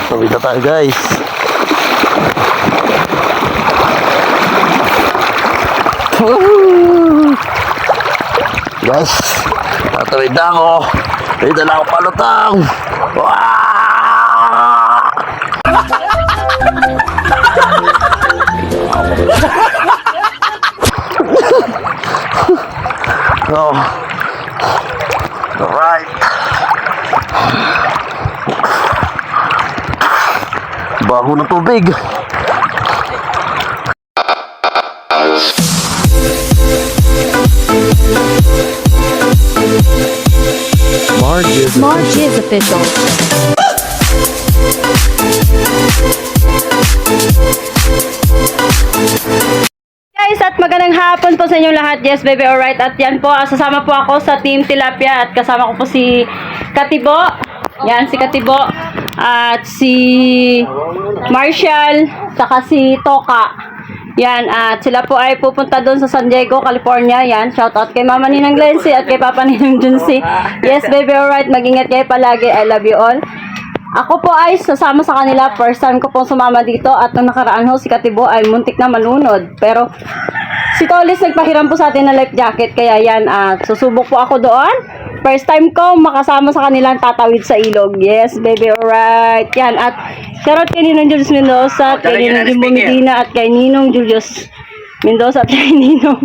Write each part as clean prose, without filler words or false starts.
Tawid na tayo guys. Woohoo! Guys, tatawid na ako. May dala ako palutang. Waaah! Oh. Alright. Baho ng tubig. Marge is official. Guys, at magandang hapon po sa inyong lahat. Yes, baby, alright. At yan po, sasama po ako sa Team Tilapia at kasama ko po si Katibo. Yan, si Katibo. At si Marshall, saka si Toka. Yan, at sila po ay pupunta doon sa San Diego, California. Yan, shout out kay Mama Ninang Glency at kay Papa Ninang Junsi. Yes, baby, alright. Mag-ingat kayo palagi. I love you all. Ako po ay sasama sa kanila. First time ko pong sumama dito. At nung nakaraan ho, si Katibo ay muntik na malunod. Pero si Tolis nagpahiram po sa atin ng life jacket. Kaya yan, susubok po ako doon. First time ko makasama sa kanilang tatawid sa ilog. Yes, baby, alright. Yan, at shoutout kay Ninong Julius Mendoza, at kay Ninong Jumbo Medina, at kay Ninong Julius Mendoza, at kay Ninong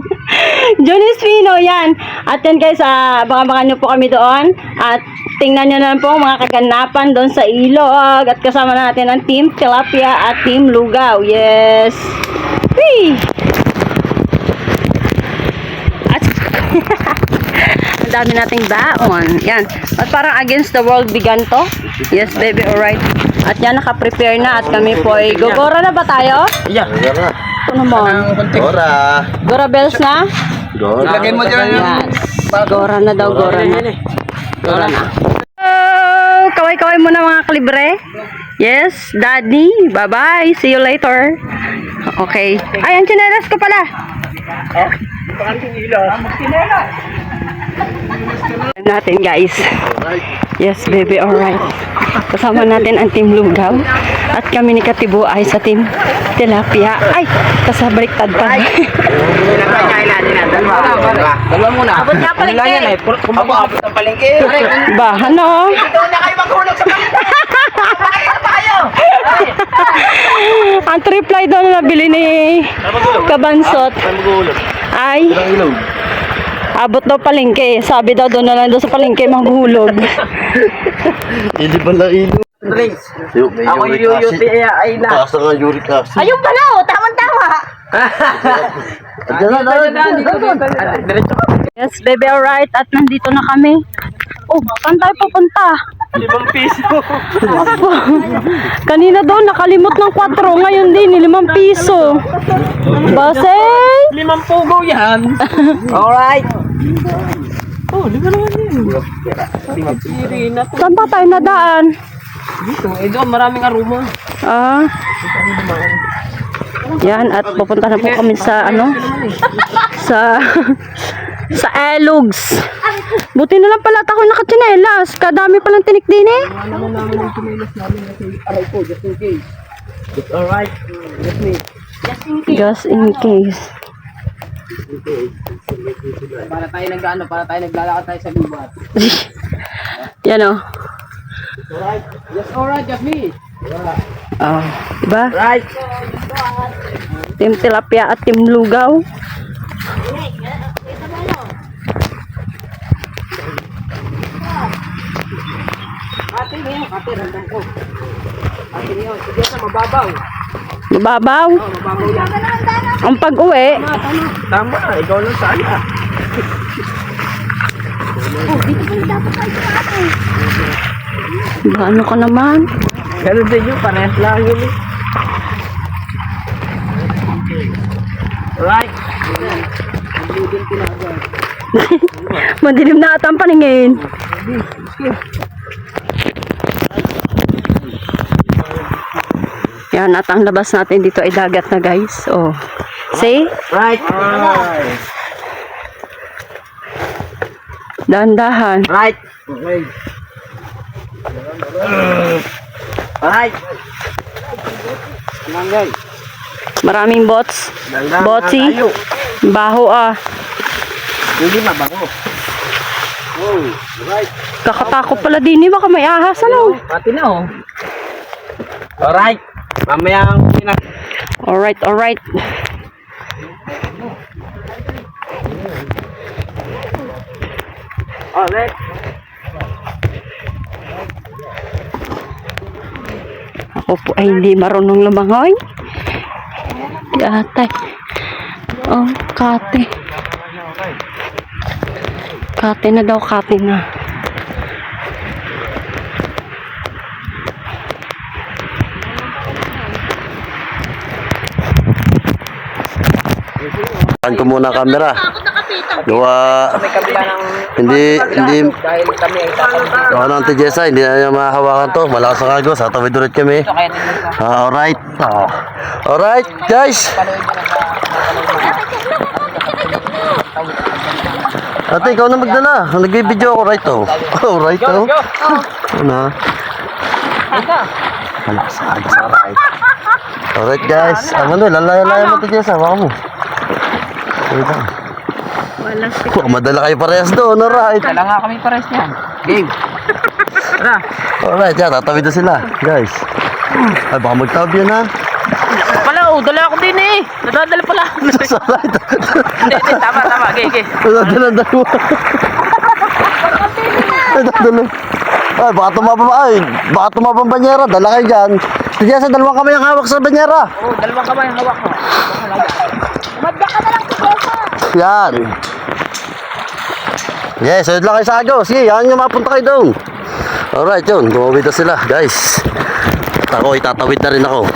Jonis Pino. Yan. At yan guys, baka nyo po kami doon. At tingnan nyo na lang po mga kaganapan doon sa ilog. At kasama natin ang Team Tilapia at Team Lugaw. Yes. Whee! At ang dami nating baon. Yan. At parang against the world began to. Yes, baby, alright. At yan, naka-prepare na. At kami po ay gogora na ba tayo? Yeah. Ito naman. Gora. Gora bells na? Gora. Lagay mo dyan yung... Yes. Gora na daw, gora na. Gora na. Kaway-kaway muna mga kalibre. Yes, daddy. Bye-bye. See you later. Okay. Ay, ang chinelas ko pala. Natin guys. Yes, baby, alright. Kasama natin ang Team Lugaw. At kami ni Katibo ay sa Team Tilapia. Ay, kasabaliktad pa. Dalawa muna. Abot nga palengke. Abot ng palengke. Ba, ano? Ito na kayo maghulog sa palengke. Ang triply doon na nabili ni Kabansot ay abot daw palengke. Sabi daw doon na lang doon sa palengke maghulog. Hindi pala ilo. Drinks. May Ako uric yung acid. UTI na. Taas na nga uric acid. Ayun pala, oh, tama-tama. Diretso ka. Yes, baby, alright. At nandito na kami. Oh, saan tayo pupunta? 5 piso. Apo. Kanina daw nakalimot ng 4. Ngayon din, 5 piso. Basay! 5 pugo yan. Alright. Oh, 5 naman yun. 5 piri na to. Saan pa tayo nadaan? Dito, doon maraming aroma. Yan, at pupunta na po kami sa sa Elogs. Buti na lang pala ako nakatsinelas. Kadami palang tinik din eh. Ano namin ang tumilas namin kasi aray ko, just in case. It's alright. Let me. Just in case. Para tayo naglalakad tayo sa gubat. Yan o. Alright. Yes, alright, just me. Diba? Right. Team Tilapia at Team Lugaw. Ate niyo, hanggang ko. Ate niyo, sige sa mababaw. Mababaw. Oh, mababaw yan. Ang pag-uwi. Tama, ikaw lang sana. Ano ka naman? Ganun din yun, parehas lang yun eh. Right. Madilim na ata ang paningin. Yan, at ang labas natin dito ay dagat na guys. Oh. See? Right. Dahan-dahan. Right. Okay. Alright. Manggay. Maraming bots. Botsi. Baho Hindi mabango. Oh, alright. Kakatakot pala din eh. Baka may ahas ano. Pati na oh. Alright. Mamaya ang pinak. Alright, alright. Alright. Ako po ay hindi marunong lumangoy. Yatay. Oh, kate. Kate na daw, kate na. Saan ko muna ang camera? Gawa, May kabila ng hindi, dahil kami ay tatawid. gawa ng Ate Jessa, hindi na niya mahahawakan to. Malakas ang agos, tatawid ulit kami. Kaya din sa Alright. Alright, guys. Ate, ikaw na magdala. Nag-video ako, right oh. Oh, right oh. Ano? Malakas ang agos, alright. Alright, guys. Ano, lalaya-laya mo Ate Jessa, baka mo. Wait lang. Wala si... Oh, madala kayo parehas doon, alright. Dala nga kami pares niyan. Game. Tara. Alright, yan, tatawid na sila, guys. Ay, baka magtawid yan ha. Pala oh, dala ako din eh. Nadadala pala. Alright. Hindi, tama. Gay. Nadadala, dalawa. Nadadala. Ay, baka tumaba ang banyera, dala kayo dyan. Sige, sa dalawang kamay ang hawak sa banyera. Oh, dalawang kamay ang hawak mo. Madya ka na lang si Jessa. Yan. Yes, ayun lang kayo sa agos. Sige, yan yung mapunta kayo doon. Alright, yun. Tumawid na sila, guys. At ako, itatawid na rin ako.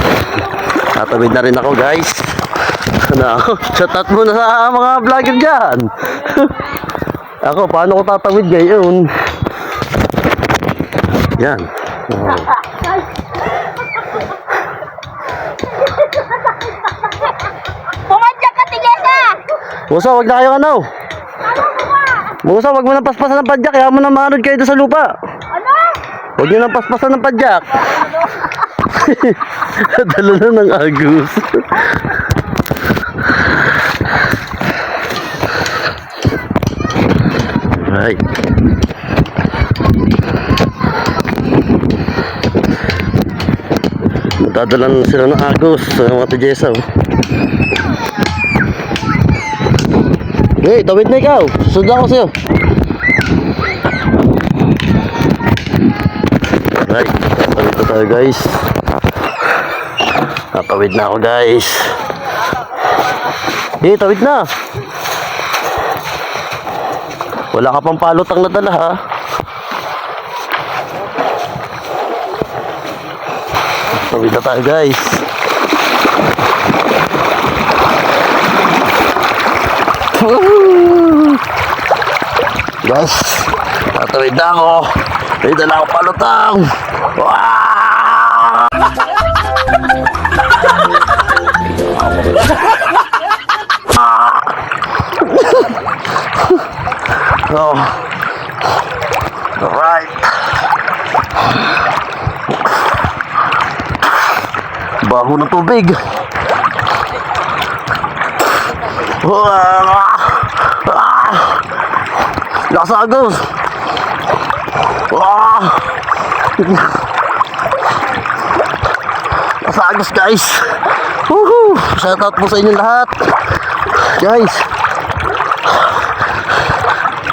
Tatawid na rin ako, guys. Ano, shout out muna sa mga vlogger dyan. Ako, paano ko tatawid ngayon? Yan. Oh. Pumadya ka, Tigesa! Musa, wag na kayo ano. Musa, wag mo nang paspasan ng padyak. Kaya mo na maanod kayo doon sa lupa. Ano? Huwag nyo nang paspasan ng padyak. Dalo na ng agus. Right. Magdadalan sila ng agos sa mga Jessa. Hey, tawid na ikaw. Susunod ako sa'yo. Right, tawid na tayo guys. Natawid na ako guys. Hey, tawid na. Wala ka pang palutang na dala ha. Tawid na tayo guys. Guys, tatawid na ako. May dala ako palutang. Wow! Oh. Alright. Baho ng tubig. Lakas agos. Lakas agos guys. Woohoo! Shout out po sa inyo lahat. Guys.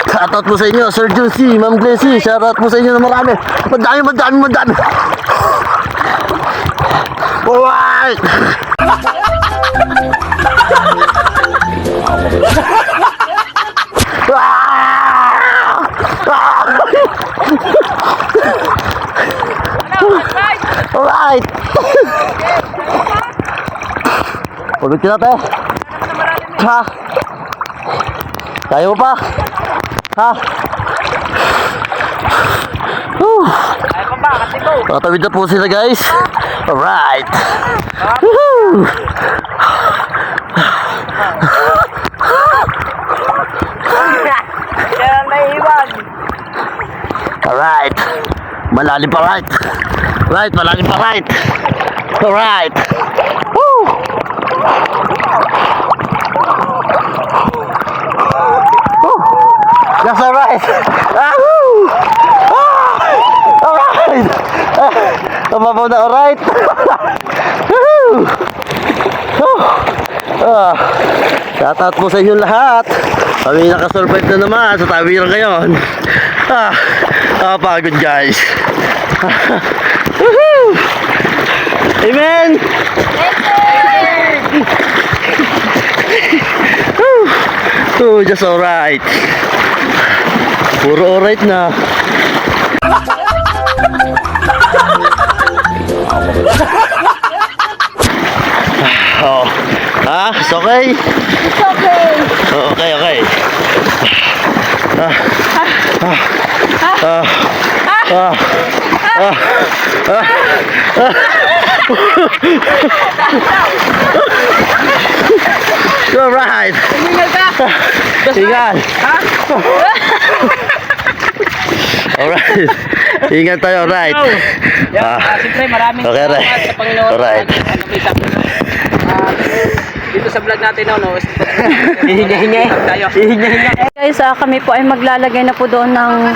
Shout out po sa inyo, Sir Juncy, Ma'am Glency. Shout out po sa inyo na marami. Madami. Alright. Alright. Pagod ka natin. Ha? Kaya mo pa? Ha? Kaya pa ba? Kasi go. Tatawid na po sila guys. Alright. Woohoo! Kaya naiwan. Alright. malalim pa right. Right, malalim pa right. Alright. Woo! Woo! That's alright. Woo! Alright. Mababaw na alright. Woo! Shoutout po sa inyong lahat. Kami nakasurvive na naman sa tawiran ngayon. Pagod guys. Woohoo! Amen! Oh, just alright. Puro alright na. Oh. It's okay? It's okay. Oh, okay, okay. You're right. Ingat. Alright. Ingat tayo, alright. Siyempre, maraming Okay, salamat right. sa Panginoon. Alright. Dito sa vlog natin, no? Hihinga-hinga. Guys, kami po ay maglalagay na po doon ng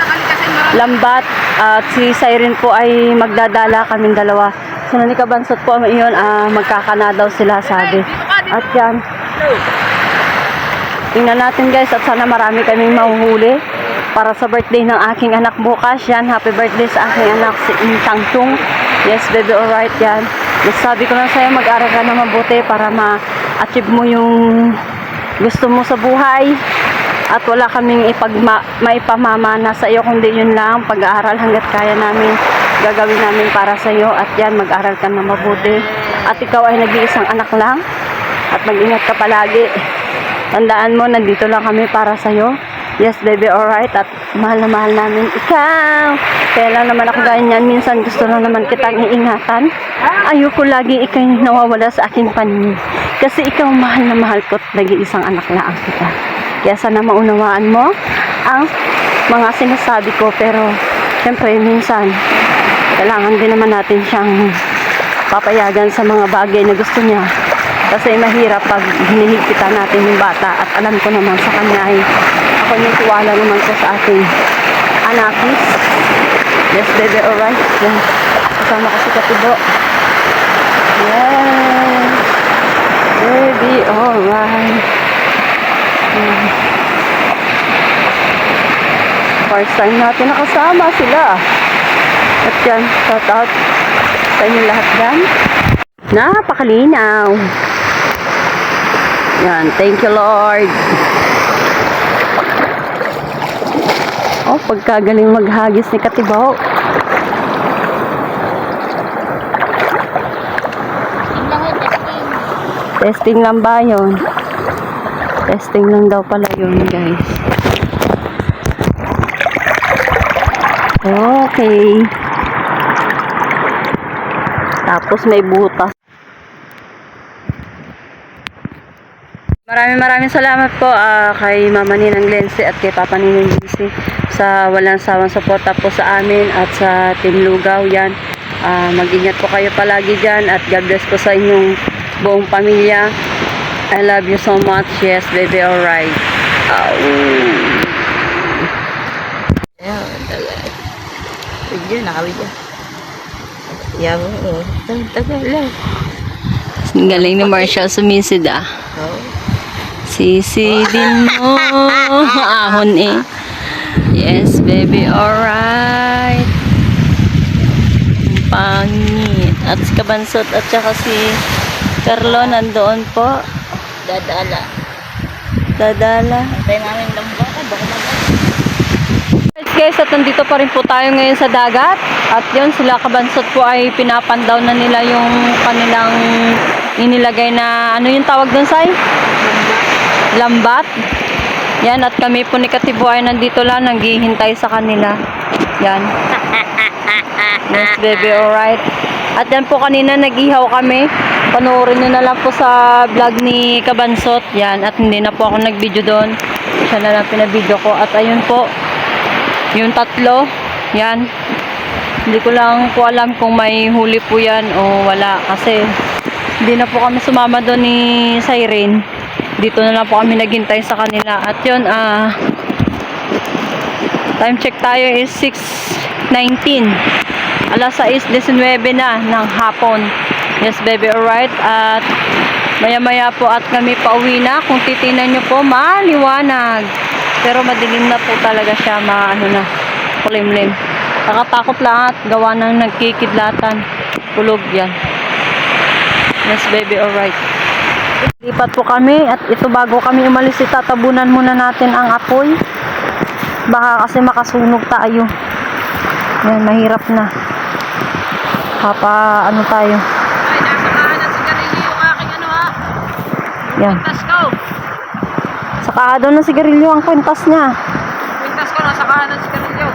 lambat at si Siren po ay magdadala kaming dalawa. So, ni Kabansot po iyon, magkakana daw sila sabi. At yan. Tingnan natin guys at sana marami kaming mahuhuli para sa birthday ng aking anak bukas. Yan, happy birthday sa aking anak si Intang Tung. Yes, baby, alright yan. Sabi ko lang sa'yo, mag-aral ka na mabuti para ma-achieve mo yung gusto mo sa buhay. At wala kaming maipamamana sa iyo, kundi yun lang, pag-aaral hanggat kaya namin, gagawin namin para sa iyo. At yan, mag-aral ka na mabuti. At ikaw ay nag-iisang anak lang. At mag-ingat ka palagi. Tandaan mo, nandito lang kami para sa iyo. Yes, baby, alright. At mahal na mahal namin ikaw. Kaya lang naman ako ganyan. Minsan gusto lang naman kitang iingatan. Ayoko lagi ikay nawawala sa aking paningin. Kasi ikaw mahal na mahal ko at nag-iisang anak lang kita. Kaya sana maunawaan mo ang mga sinasabi ko. Pero, syempre, minsan, kailangan din naman natin siyang papayagan sa mga bagay na gusto niya. Kasi mahirap pag hinihigpitan natin yung bata. At alam ko naman sa kanya ay ako yung tiwala naman ko sa ating anakis. Yes, baby, alright. Yan. Kasama ko si Katibo. Yes. Baby, alright. First time natin nakasama sila. At yan, shout out sa inyo lahat dyan. Napakalinaw. Yan, thank you Lord. Oh, pagkagaling maghagis ni Katibaw. Testing lang ba yun? Testing lang daw pala yun, guys. Okay. Tapos may butas. Maraming salamat po kay Mama Ninang Lency at kay Papa Ninang Lency sa walang sawang suporta po sa amin at sa Team Lugaw. Yan. Mag-ingat po kayo palagi dyan at God bless po sa inyong buong pamilya. I love you so much. Yes, baby, alright. Video, nakawidya. Yaw, tagal lang. Galing ni Marshall sumisid ah. Sisidin mo. Ahon eh. Yes, baby, alright. Pangit. At si Kabansot at saka si Carlo nandoon po. Dadala. Tayo namin lang ba? Baka Guys, at nandito pa rin po tayo ngayon sa dagat. At yun, sila Kabansot po ay pinapandaw na nila yung kanilang inilagay na, ano yung tawag dun, Sai? Lambat. Yan, at kami po ni Katibo ay nandito lang, naghihintay sa kanila. Yan. Yes, baby, alright. At yan po, kanina nag-ihaw kami. Panoorin nyo na lang po sa vlog ni Kabansot. Yan, at hindi na po ako nag-video doon. Siya na lang pinabideo ko. At ayun po, yung tatlo. Yan. Hindi ko lang po alam kung may huli po yan o wala. Kasi hindi na po kami sumama doon ni Siren. Dito na lang po kami naghintay sa kanila. At yun, time check tayo is 6:19. Alas 6:19 na ng hapon. Yes, baby, alright. At maya-maya po at kami pauwi na. Kung titingnan nyo po, maliwanag. Pero madilim na po talaga siya, na, kulimlim. Nakatakot lang at gawa ng nagkikidlatan. Tulog yan. Yes, baby, alright. Lipat po kami at ito bago kami umalis, itatabunan muna natin ang apoy. Baka kasi makasunog tayo. Yan, mahirap na. Ano tayo. Ay, nasa kahanan si Garillo yung aking ano ha. Yan. Pintas ko. Saka doon na sigarilyo ang kwintas niya. Pintas ko, nasa kahanan si Garillo.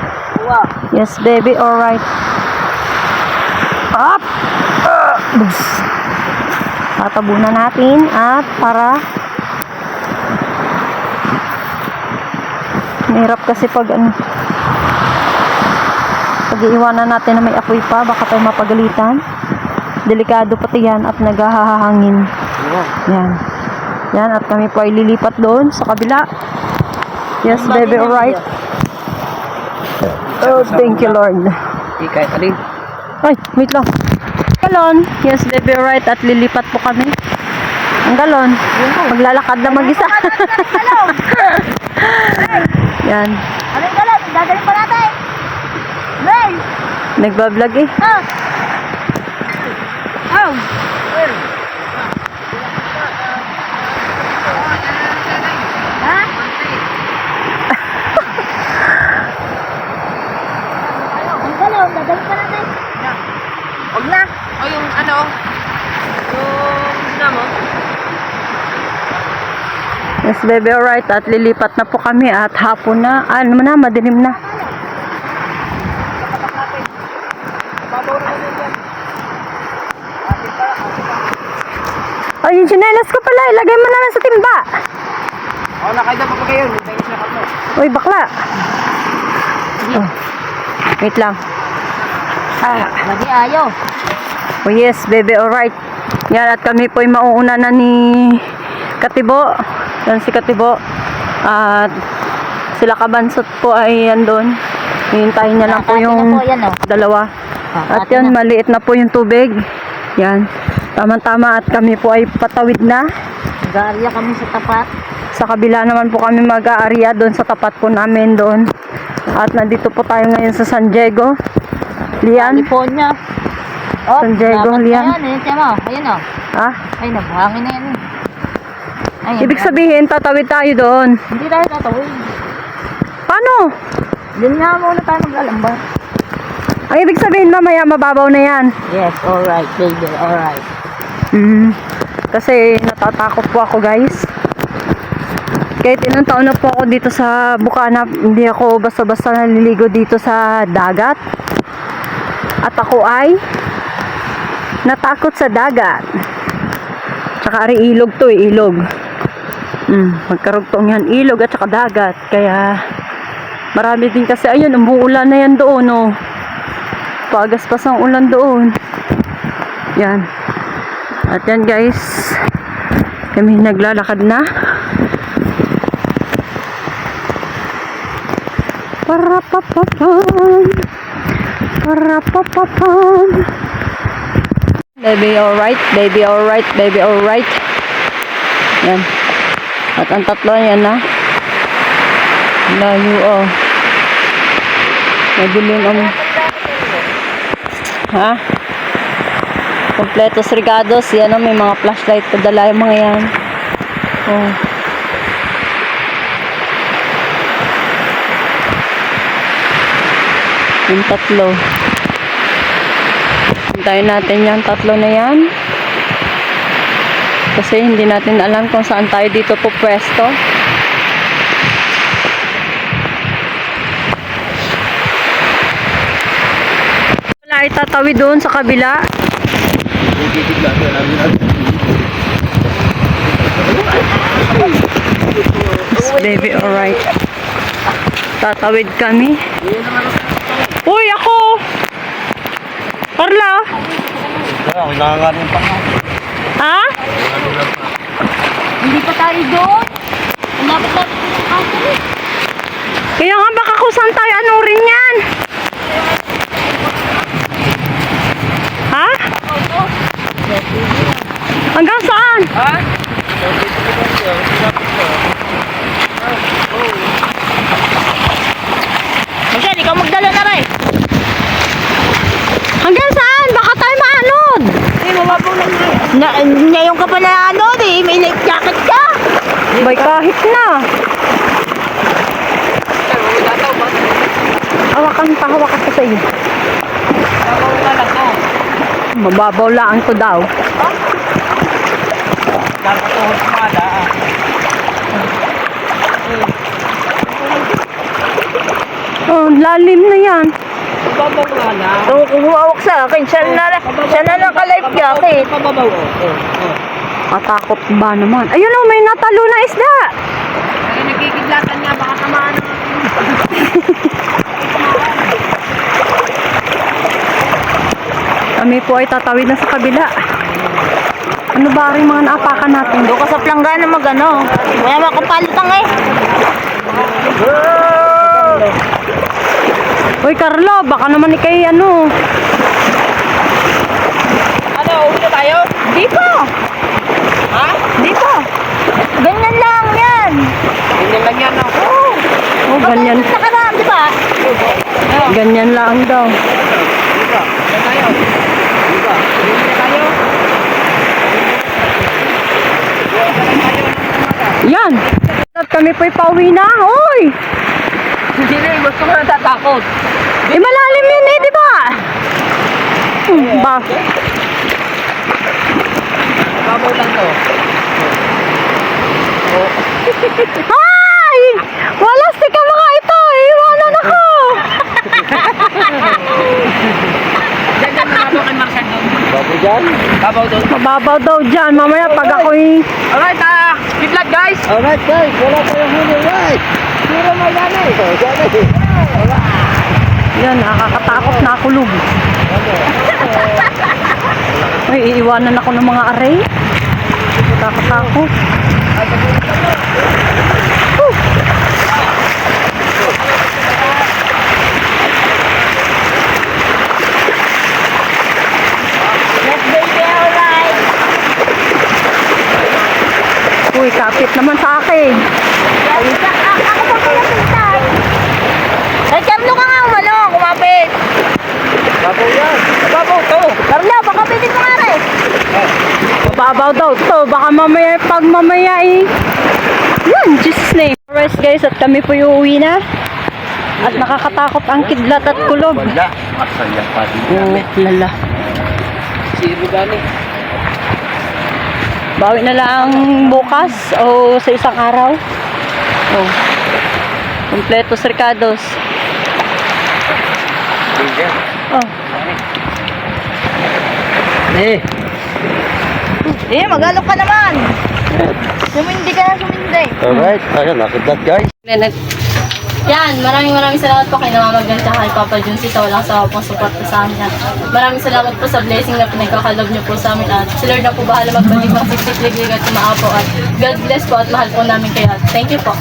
Wow. Yes, baby, alright. Up! Bus. Tatabunan natin at para mahirap kasi pag pag-iiwanan natin na may apoy pa, baka tayo mapagalitan. Delikado pati yan at naghahangin. Yan. Yan, at kami po ay lilipat doon sa kabila. Yes, baby, alright. Oh, thank you, Lord. Ikay ka rin. Ay, wait lang. Galon. Yes, baby, alright. At lilipat po kami. Ang galon. Maglalakad na mag-isa. Yan. Ano yung galon? Dadalhin pa natin! Ray! Nagbablog eh. Oh! Oh! Ha? Ang galon, dadalhin pa natin. Huwag na. O yung ano, yung dinamo. Yes, baby, alright. At lilipat na po kami at hapon na. Ano na, madilim na. Oh, yung chinelas ko pala. Ilagay mo na lang sa timba. O, nakaida pa pa kayo. Nagtayos na kami. Uy, bakla. Oh. Wait lang. Lagi ayaw. Oh yes, baby, alright. Yan, at kami po ay mauuna na ni Katibo. Yan si Katibo. At sila Kabansot po ay yan doon. Hihintayin niya lang po Nakakati na yung po yan, oh. dalawa. At Nakakati yan, na. maliit na po yung tubig. Yan. Tama-tama at kami po ay patawid na. Nag-aarya kami sa tapat. Sa kabila naman po kami mag-aarya doon sa tapat po namin doon. At nandito po tayo ngayon sa San Diego. Lian. California. Oh, San Diego, dapat Lian. na yan. Ayun, tiyan mo. Ayun, oh. Ah, Ay, naghangin na yan. Ayun. ibig sabihin, tatawid tayo doon. Hindi tayo tatawid. Paano? Doon nga muna tayo maglalamba. Ang ibig sabihin, mamaya mababaw na yan. Yes, alright, baby, alright. Kasi natatakot po ako, guys. Kahit ilang taon na po ako dito sa Bukana, hindi ako basta-basta naliligo dito sa dagat. At ako ay natakot sa dagat. Tsaka ari ilog to, ilog. Magkarugtong yan, ilog at tsaka dagat. Kaya marami din kasi, ayun, umuulan na yan doon, oh. Pagaspas ang ulan doon. Yan. At yan, guys, kami naglalakad na. Parapapapam. Parapapapam. Baby, alright. Baby, alright. Baby, alright. Yan. At ang tatlo yan, na. Layo, oh. Madilim ang... Ha? Kompletos regados. Yan, oh, may mga flashlight. Padala yung mga yan. Oh. Yung tatlo. Hintayin natin yan, tatlo na yan. Kasi hindi natin alam kung saan tayo dito po pwesto. Wala, itatawid doon sa kabila. Yes, baby, alright. Tatawid kami. Uy, ako! Carlo? Nangangarin pa nga. Ha? Hindi pa tayo doon. Lapit-lapit na ang kaso eh. Kaya nga baka kung saan tayo ano rin yan. Ha? Hanggang saan? Ha? Michelle, ikaw magdala na rin. Hanggang saan? Baka tayo maanod. Ngayon ka pa na ano eh. May life jacket ka. Bay kahit na. Hawakan pa ko sa iyo. Mababaw lang to daw. Oh, lalim na yan. Kung humawak sa akin, siya na naka-life jacket. Matakot ba naman? Ayun oh, may natalo na isda. Ay, nagkikidlatan niya. Baka tamaan ng Kami po ay tatawid na sa kabila. Ano ba rin mga naapakan natin? doon ka sa planggana mag-ano. Wala makapalitang eh. Uy, Carlo, baka naman ikay ano. Ano, uwi na tayo? Di pa. Ha? Di pa. Ganyan lang yan. Ganyan lang yan, no? Oh, ganyan. Nakaraan, di ba? Ganyan lang daw. Diba? Uwi tayo. Diba? Uwi na tayo. Yan. At kami po'y pauwi na. Hoy! Hindi rin, gusto ko natatakot. Eh, malalim yun eh, di ba? Ba? Babaw lang to. Ay! Walastik ka mga ito! Iwanan ako! Diyan na mababaw kay Marcel doon. Baboy dyan. Babaw doon. Mababaw daw dyan. Mamaya pag ako'y... Alright, keep luck guys. Alright guys, wala tayong huli, right? Puro may yan eh. Yan, nakakatakot na kulog. Ay, iiwanan ako ng mga aray. Nakakatakot. Yes, baby, alright. Uy, kapit naman sa akin. Ako pa kaya pintay. Ay, Carlo ka nga umano. Kumapit. Baboy yan. Babaw to. Carlo, baka pitin mo nga rin. Mababaw daw to. Baka mamaya, pag mamaya eh. Yan, Jesus name. Alright guys, at kami po yung uwi na. At nakakatakot ang kidlat at kulob. Wala. Masaya pa din Oh, lala. Si Rugani. Bawi na lang bukas o sa isang araw. Oh. Kompleto Ricados. Oh. Eh. Magalok ka naman. Sumindi ka na, sumindi. Alright. Ayun, nakidlat guys. Yan, maraming salamat po kay Namamagdan at kay Papa Junsi sa walang sawa pong suporta sa amin. At maraming salamat po sa blessing na pinagkakalob niyo po sa amin. At si Lord na po bahala magbalik ng siksik-liglig at tumaapo. At God bless po at mahal po namin kayo. At thank you po.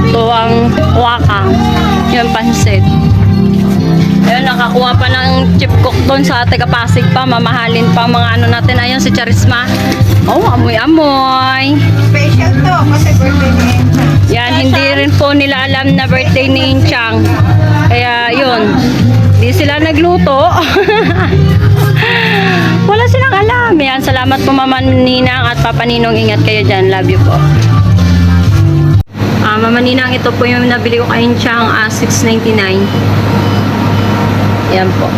Ito ang wakang. Yung pansit. Ayun, nakakuha pa ng chip cook doon sa taga-Pasig pa. Mamahalin pa ang mga ano natin. Ayun, si Charisma. Oh, amoy-amoy. Special to, kasi birthday ni Yan, hindi rin po nila alam na birthday ni Inchang. Kaya yun, di sila nagluto. Wala silang alam. Yan, salamat po Mama Ninang at Papa Ninong. Ingat kayo dyan. Love you po. Mama Ninang, ito po yung nabili ko kay Inchang, $6.99. Yan po.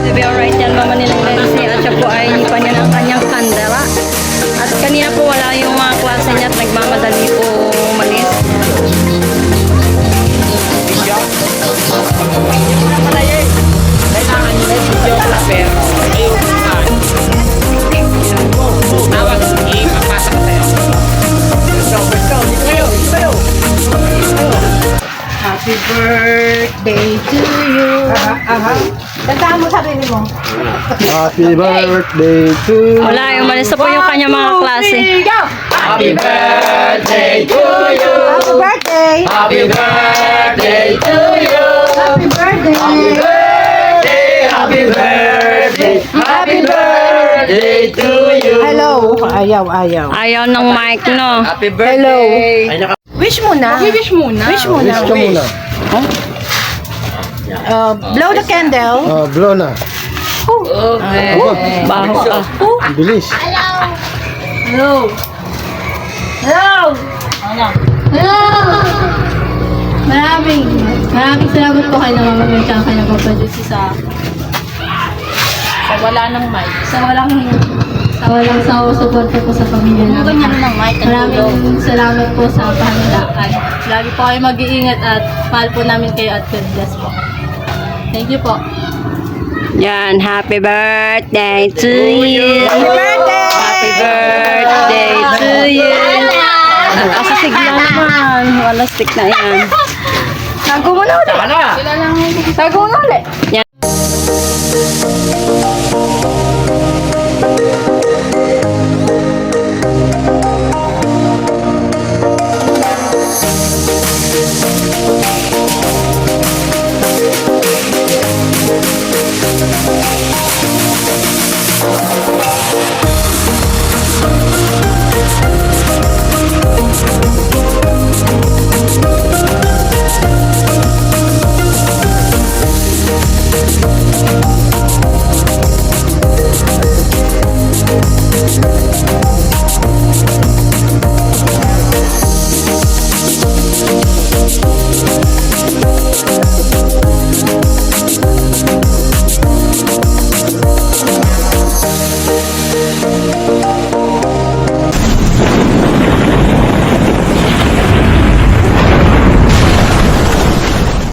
Baby, alright yan, Mama nilang Lensi. At siya po ay inipan niya ng kanyang kandela. At kanina po wala yung mga klase niya at nagmamadali po umalis. Kailangan nyo yung video clapper. Ayun, tawag, ipapasa ko sa'yo. Let's go, dito kayo, dito kayo. Happy birthday to you. Kantahan mo sarili mo. Happy birthday to you. Wala, umalis na po yung kanyang mga klase. Happy birthday to you. Happy birthday. Happy birthday to you. Happy birthday. Happy birthday, happy birthday, happy birthday to you. Hello. Ayaw. Ayaw ng mic, no? Happy birthday. Ay, Wish muna. Wish muna. Wish muna. Wish ka muna. Blow the candle. Blow na. Baho ka. Ang bilis. Hello. Maraming salamat po kay Mama Mel tsaka kay Papa Juicy sa walang suporta po sa pamilya namin. Maraming salamat po sa pahandaan. Lagi po kayo mag-iingat at mahal po namin kayo at God bless po. Thank you po. Yan, happy birthday to you. Happy birthday. Happy birthday to you. Asa sigla naman. Wala stick na yan. Tago mo na ulit. Wala. Tago mo na ulit. Yan.